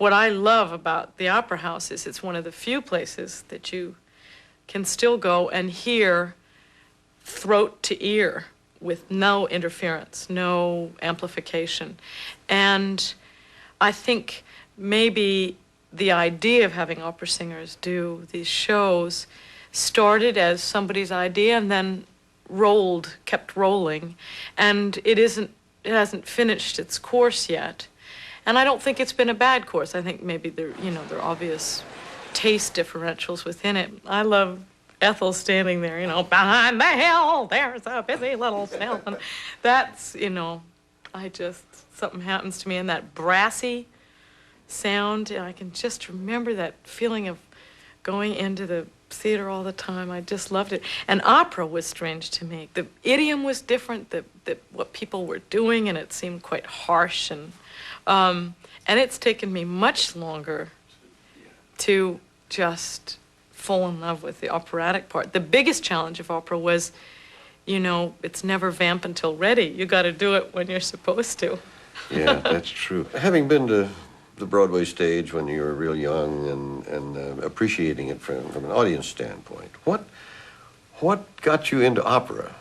what I love about the Opera House is it's one of the few places that you can still go and hear throat to ear with no interference, no amplification. And I think maybe the idea of having opera singers do these shows started as somebody's idea and then kept rolling, and it hasn't finished its course yet. And I don't think it's been a bad course. I think maybe there are obvious taste differentials within it. I love Ethel standing there, behind the hill, there's a busy little still. And that's, something happens to me, and that brassy sound, and I can just remember that feeling of going into the theater all the time. I just loved it. And opera was strange to me. The idiom was different, what people were doing, and it seemed quite harsh. And it's taken me much longer to just fall in love with the operatic part. The biggest challenge of opera was, it's never vamp until ready. You got to do it when you're supposed to. Yeah, that's true. Having been to the Broadway stage when you were real young and appreciating it from an audience standpoint, what got you into opera?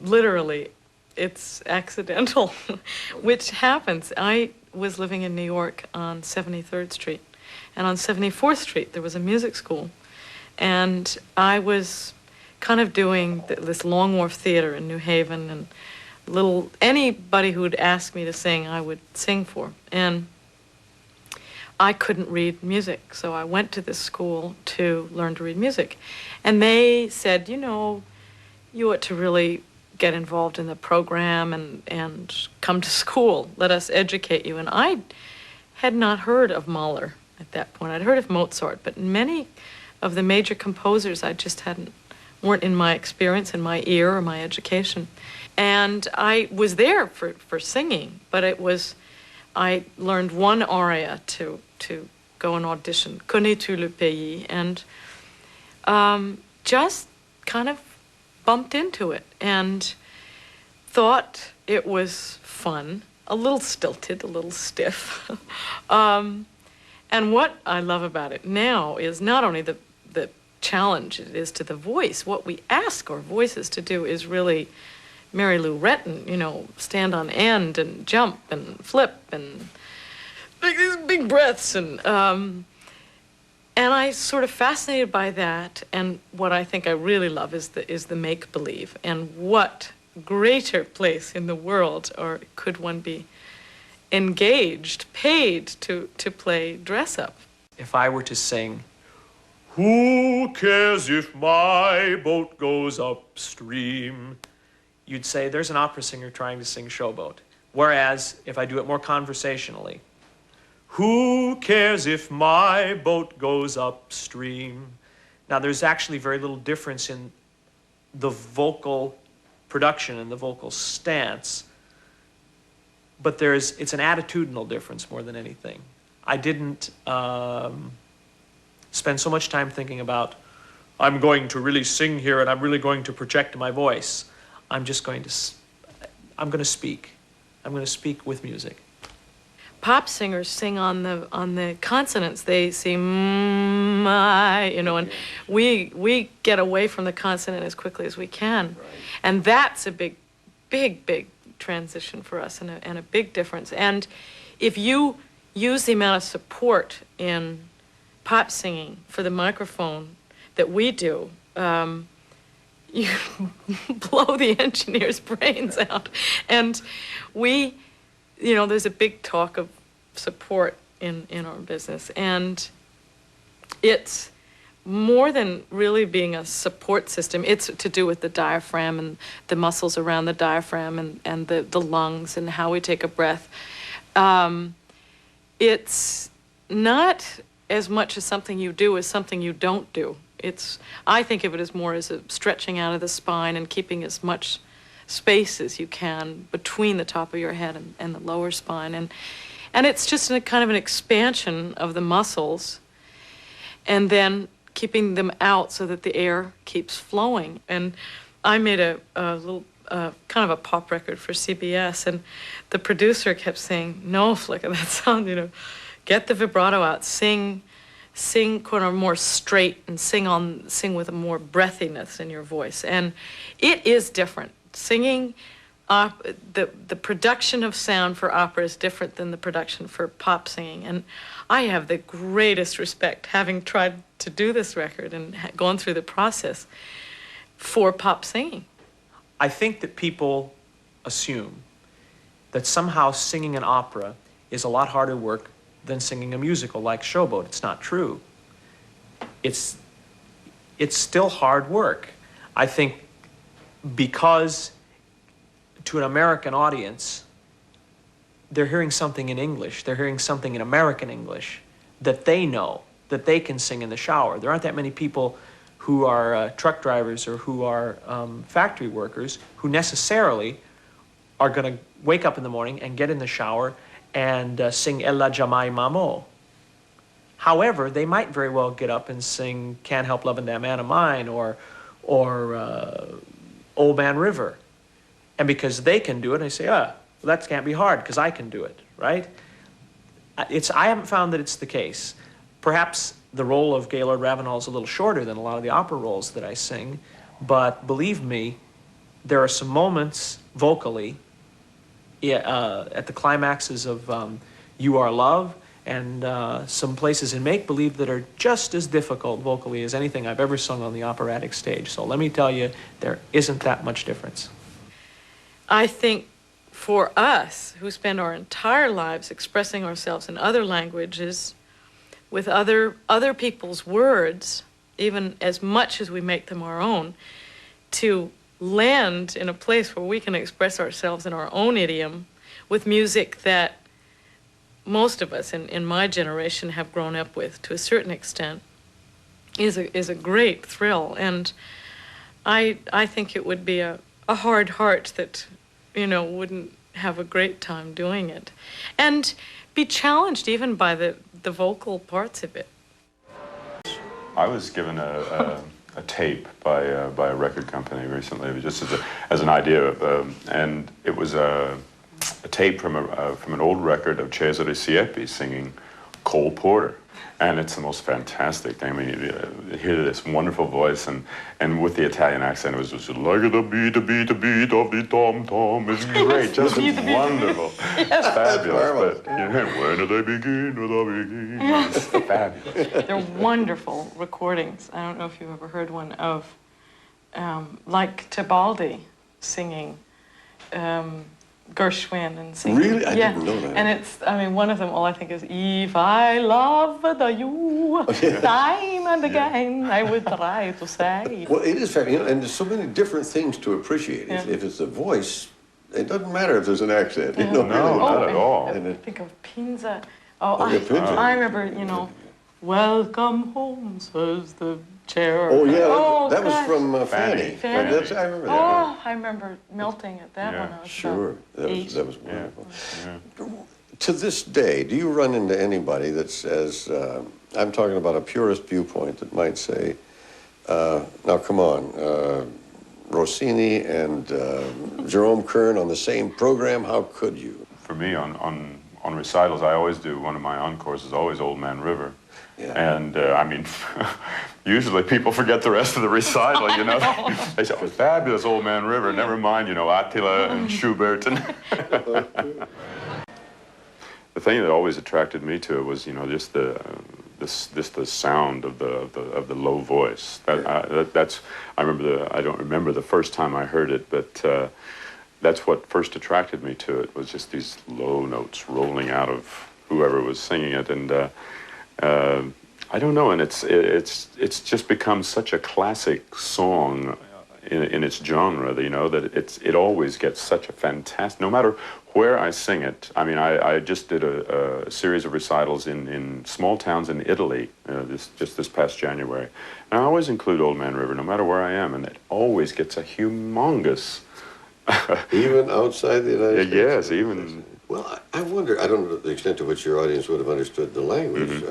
Literally, it's accidental, which happens. I was living in New York on 73rd Street, and on 74th Street there was a music school, and I was kind of doing this Long Wharf Theater in New Haven, and anybody who would ask me to sing, I would sing for. And I couldn't read music, so I went to this school to learn to read music. And they said, you ought to really get involved in the program and come to school. Let us educate you. And I had not heard of Mahler at that point. I'd heard of Mozart, but many of the major composers I just weren't in my experience, in my ear, or my education. And I was there for singing, but I learned one aria to go and audition, Connais-tu le pays, and just kind of bumped into it and thought it was fun, a little stilted, a little stiff. And what I love about it now is not only the challenge it is to the voice. What we ask our voices to do is really Mary Lou Retton, stand on end and jump and flip and take these big breaths. And I sort of fascinated by that. And what I think I really love is the make-believe. And what greater place in the world, or could one be engaged, paid to play dress-up? If I were to sing, "Who cares if my boat goes upstream?" you'd say there's an opera singer trying to sing Showboat. Whereas if I do it more conversationally, "Who cares if my boat goes upstream?" Now there's actually very little difference in the vocal production and the vocal stance, but it's an attitudinal difference more than anything. I didn't spend so much time thinking about, I'm going to really sing here and I'm really going to project my voice. I'm going to speak. I'm going to speak with music. Pop singers sing on the consonants. They sing and we get away from the consonant as quickly as we can. Right. And that's a big transition for us and a big difference. And if you use the amount of support in pop singing for the microphone that we do, you blow the engineer's brains out. And there's a big talk of support in our business. And it's more than really being a support system. It's to do with the diaphragm and the muscles around the diaphragm and the lungs and how we take a breath. It's not as much as something you do as something you don't do. I think of it as more as a stretching out of the spine and keeping as much space as you can between the top of your head and the lower spine. And it's just a kind of an expansion of the muscles and then keeping them out so that the air keeps flowing. And I made a little kind of a pop record for CBS, and the producer kept saying, "No, Flicka, that sound, get the vibrato out, sing kind of more straight, and sing with a more breathiness in your voice." And it is different. Singing, the production of sound for opera is different than the production for pop singing. And I have the greatest respect, having tried to do this record and gone through the process, for pop singing. I think that people assume that somehow singing an opera is a lot harder work than singing a musical like Showboat. It's not true. It's still hard work. I think because to an American audience, they're hearing something in English, they're hearing something in American English that they know, that they can sing in the shower. There aren't that many people who are truck drivers or who are factory workers who necessarily are going to wake up in the morning and get in the shower and sing Ella Jamai Mamo. However, they might very well get up and sing Can't Help Lovin' That Man of Mine or Old Man River. And because they can do it, I say, well, that can't be hard because I can do it, right? I haven't found that it's the case. Perhaps the role of Gaylord Ravenel is a little shorter than a lot of the opera roles that I sing, but believe me, there are some moments vocally at the climaxes of You Are Love and some places in Make Believe that are just as difficult vocally as anything I've ever sung on the operatic stage. So let me tell you, there isn't that much difference. I think for us, who spend our entire lives expressing ourselves in other languages, with other people's words, even as much as we make them our own, to land in a place where we can express ourselves in our own idiom with music that most of us in my generation have grown up with to a certain extent is a great thrill. And I think it would be a hard heart that, wouldn't have a great time doing it. And be challenged even by the vocal parts of it. I was given a tape by a record company recently, just as an idea, and it was a tape from an old record of Cesare Siepi singing Cole Porter, and it's the most fantastic thing. I mean, you hear this wonderful voice, and with the Italian accent, it was just like the beat of the tom tom. It's great, just wonderful, it's fabulous. But when do they begin? It's fabulous. They're wonderful recordings. I don't know if you've ever heard one of, like Tebaldi singing Gershwin and singing. Really? I didn't know that. And it's, one of them, all I think is, if I loved you, time and again, I would try to say. Well, it is fabulous, and there's so many different things to appreciate. Yeah. If it's the voice, it doesn't matter if there's an accent. No, not at all. Think of Pinza. Pinza. I remember, welcome home, says the chair. Oh, yeah, that was gosh. from Fanny. Fanny. I remember that. Oh, I remember melting at that when I was Sure, about that was 8. wonderful. Yeah. To this day, do you run into anybody that says, I'm talking about a purist viewpoint that might say, now come on, Rossini and Jerome Kern on the same program, how could you? For me, on recitals, I always do, one of my encores is always Old Man River. Yeah. And usually people forget the rest of the recital, They say, oh, fabulous Old Man River, never mind, Attila and Schubert. And the thing that always attracted me to it was, just the sound of the low voice. That's I don't remember the first time I heard it, but that's what first attracted me to it, was just these low notes rolling out of whoever was singing it. And I don't know, and it's just become such a classic song in its genre, that it always gets such a fantastic, no matter where I sing it. I mean, I just did a series of recitals in small towns in Italy this past January. And I always include Old Man River, no matter where I am, and it always gets a humongous... Even outside the United States? Yes, even... Well, I wonder, I don't know the extent to which your audience would have understood the language.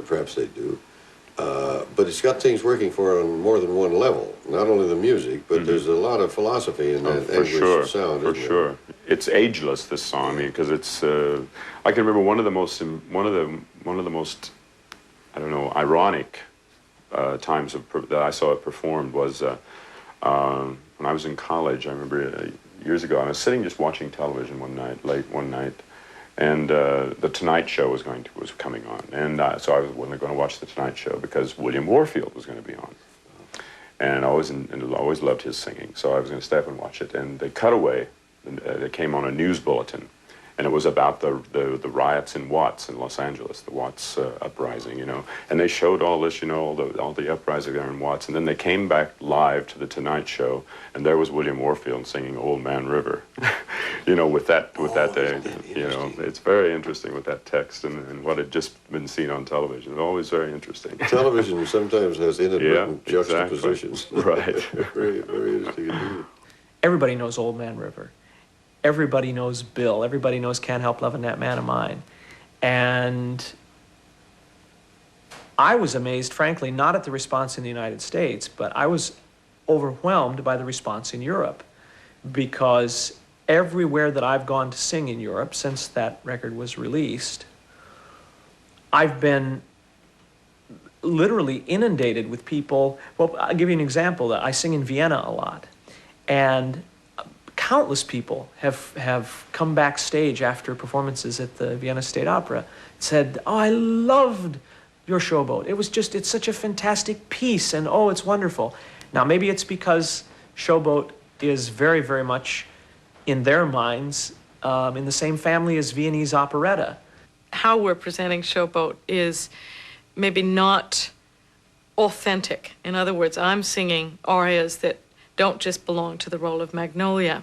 Perhaps they do. But it's got things working for it on more than one level. Not only the music, but there's a lot of philosophy in that English sound. For sure, it's ageless. This song, I mean, because it's. I can remember one of the most, I don't know, ironic times that I saw it performed was when I was in college. I remember years ago, I was sitting just watching television late one night. And the Tonight Show was coming on, and so I was going to watch the Tonight Show because William Warfield was going to be on, and I always loved his singing. So I was going to stay up and watch it. And they cut away. They came on a news bulletin, and it was about the riots in Watts in Los Angeles, the Watts uprising, you know. And they showed all this, you know, all the uprising there in Watts. And then they came back live to the Tonight Show, and there was William Warfield singing "Old Man River." You know, with that, you know, it's very interesting with that text and what had just been seen on television. It's always very interesting. Television sometimes has inadvertent juxtapositions. Right. Very, very interesting indeed. Everybody knows Old Man River. Everybody knows Bill. Everybody knows Can't Help Loving That Man of Mine. And I was amazed, frankly, not at the response in the United States, but I was overwhelmed by the response in Europe, because everywhere that I've gone to sing in Europe since that record was released, I've been literally inundated with people. Well, I'll give you an example. I sing in Vienna a lot, and countless people have come backstage after performances at the Vienna State Opera and said, "Oh, I loved your Showboat. It's such a fantastic piece, and oh, it's wonderful." Now, maybe it's because Showboat is very, very much in their minds in the same family as Viennese operetta. How we're presenting Showboat is maybe not authentic. In other words, I'm singing arias that don't just belong to the role of Magnolia.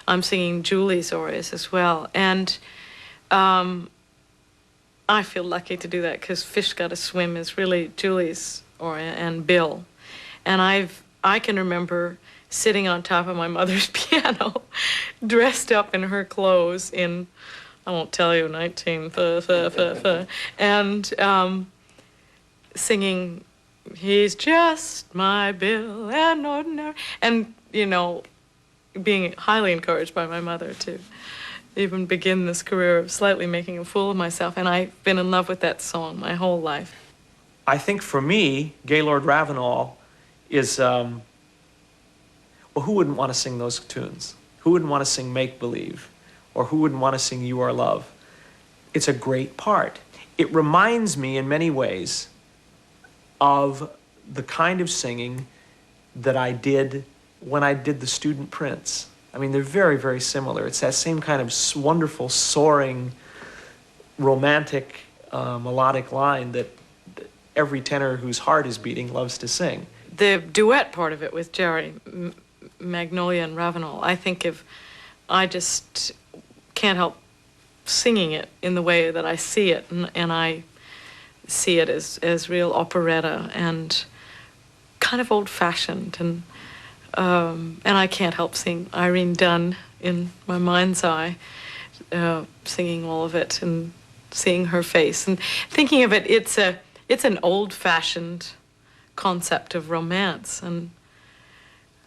I'm singing Julie's arias as well. And I feel lucky to do that because Fish Gotta Swim is really Julie's aria and Bill. And I can remember sitting on top of my mother's piano, dressed up in her clothes in, I won't tell you, 19, and singing, "He's just my Bill, an ordinary," and, you know, being highly encouraged by my mother to even begin this career of slightly making a fool of myself. And I've been in love with that song my whole life. I think for me, Gaylord Ravenel is, well, who wouldn't want to sing those tunes? Who wouldn't want to sing Make Believe? Or who wouldn't want to sing You Are Love? It's a great part. It reminds me in many ways of the kind of singing that I did when I did The Student Prince. I mean, they're very, very similar. It's that same kind of wonderful, soaring, romantic, melodic line that every tenor whose heart is beating loves to sing. The duet part of it with Jerry, Magnolia and Ravenel, I think I just can't help singing it in the way that I see it, and I see it as real operetta and kind of old-fashioned, and I can't help seeing Irene Dunn in my mind's eye, singing all of it and seeing her face and thinking of it. It's an old-fashioned concept of romance, and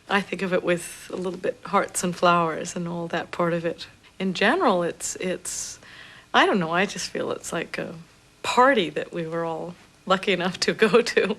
I think of it with a little bit Hearts and Flowers and all that part of it. In general, it's I don't know, I just feel it's like a party that we were all lucky enough to go to.